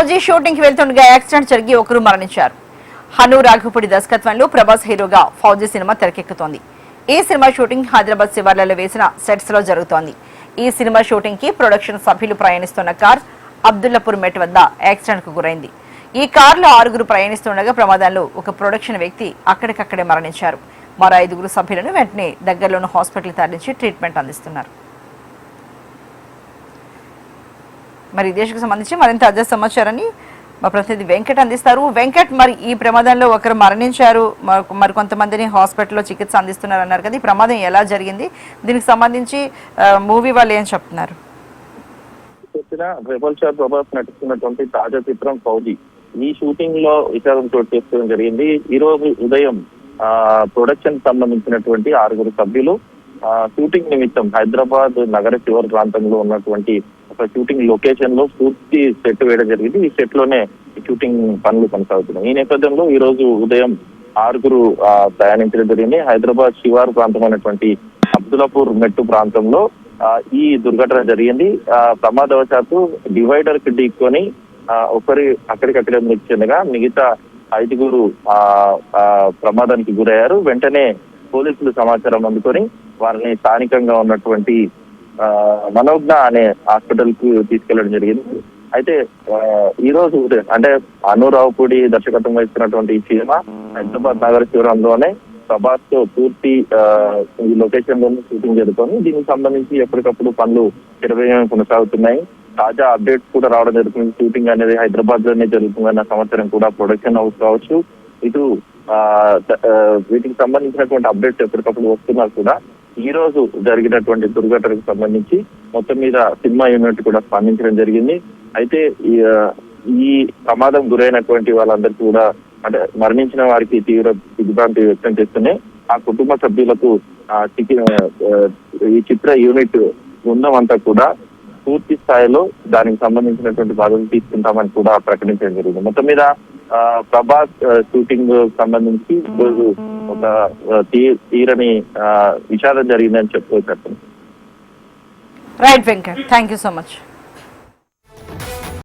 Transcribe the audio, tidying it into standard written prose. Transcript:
Fauji shooting కి వెళ్తుండగా accident జరిగి ఒకరు మరణించారు. హను రాఘపుడి దర్శకత్వంలో ప్రభాస్ హీరోగా ఫౌజీ సినిమా తెరకెక్కుతోంది. ఈ సినిమా షూటింగ్ హైదరాబాద్ శివార్లలో వేసిన సెట్స్ లో జరుగుతోంది. ఈ సినిమా షూటింగ్ కి ప్రొడక్షన్ సభ్యులు ప్రయాణిస్తున్న కార్ అబ్దుల్లాపూర్ మెట్ వద్ద యాక్సిడెంట్ కు గురైంది. ఈ కారులో 6 ప్రయాణిస్తుండగా ప్రమాదంలో ఒక ప్రొడక్షన్ వ్యక్తి అక్కడికక్కడే మరణించారు. మరో 5 సభ్యులను వెంటనే దగ్గరలోని హాస్పిటల్ తరలించి ట్రీట్మెంట్ అందిస్తున్నారు. మరి ఈ దేశకు సంబంధించి మరింత తాజా సమాచారాన్ని మా ప్రతినిధి వెంకట్ అందిస్తారు. వెంకట్, మరి ఈ ప్రమాదంలో ఒకరు మరణించారు, మరి కొంతమందిని హాస్పిటల్లో చికిత్స అందిస్తున్నారు అన్నారు కదా, ఈ ప్రమాదం ఎలా జరిగింది? దీనికి సంబంధించి మూవీ వాళ్ళు ఏం చెప్తున్నారు? రెబల్ స్టార్ ప్రభాస్ నటిస్తున్నటువంటి తాజా చిత్రం ఫౌజీ ఈ షూటింగ్ లో విచారం చోటు చేసుకోవడం జరిగింది. ఈ రోజు ఉదయం ప్రొడక్షన్ సంబంధించినటువంటి 6 సభ్యులు షూటింగ్ నిమిత్తం హైదరాబాద్ నగర శివారు ప్రాంతంలో ఉన్నటువంటి ఒక షూటింగ్ లొకేషన్ లో పూర్తి సెట్ వేయడం జరిగింది. ఈ సెట్ లోనే షూటింగ్ పనులు కొనసాగుతున్నాయి. ఈ నేపథ్యంలో ఈ రోజు ఉదయం 6 ప్రయాణించడం జరిగింది. హైదరాబాద్ శివారు ప్రాంతం అయినటువంటి అబ్దుల్లాపూర్ మెట్టు ప్రాంతంలో ఈ దుర్ఘటన జరిగింది. ప్రమాదవశాత్తు డివైడర్ కి ఢీకొని ఒకరి అక్కడికక్కడే మృతి చెందగా మిగతా 5 ప్రమాదానికి గురయ్యారు. వెంటనే పోలీసులు సమాచారం అందుకొని వారిని స్థానికంగా ఉన్నటువంటి మనోజ్ఞ అనే హాస్పిటల్ కు తీసుకెళ్లడం జరిగింది. అయితే ఈ రోజు అంటే హను రాఘపుడి దర్శకత్వం వహిస్తున్నటువంటి ఈ సినిమా హైదరాబాద్ నగర శివారంలోనే ప్రభాస్ తో పూర్తి ఈ లొకేషన్ లోనే షూటింగ్ జరుగుతుంది. దీనికి సంబంధించి ఎప్పటికప్పుడు పనులు కొనసాగుతున్నాయి. తాజా అప్డేట్స్ కూడా రావడం జరుగుతుంది. షూటింగ్ అనేది హైదరాబాద్ లోనే జరుగుతుందన్న సమాచారం కూడా ప్రొడక్షన్ హౌస్ కావచ్చు, ఇటు వీటికి సంబంధించినటువంటి అప్డేట్స్ ఎప్పటికప్పుడు వస్తున్నా కూడా ఈ రోజు జరిగినటువంటి దుర్ఘటనకు సంబంధించి మొత్తం మీద సినిమా యూనిట్ కూడా స్పందించడం జరిగింది. అయితే ఈ ప్రమాదం గురైనటువంటి వాళ్ళందరికీ కూడా అంటే మరణించిన వారికి తీవ్ర దిగ్భ్రాంతి వ్యక్తం చేస్తూనే ఆ కుటుంబ సభ్యులకు ఈ చిత్ర యూనిట్ బృందం అంతా కూడా పూర్తి స్థాయిలో దానికి సంబంధించినటువంటి బాధ్యతలు తీసుకుంటామని కూడా ప్రకటించడం జరిగింది. మొత్తం మీద ప్రభాస్ షూటింగ్ సంబంధించి ఈరోజు ఒక తీరని విషాదం జరిగిందని చెప్పుకోవచ్చు. Right Venkat, thank you so much.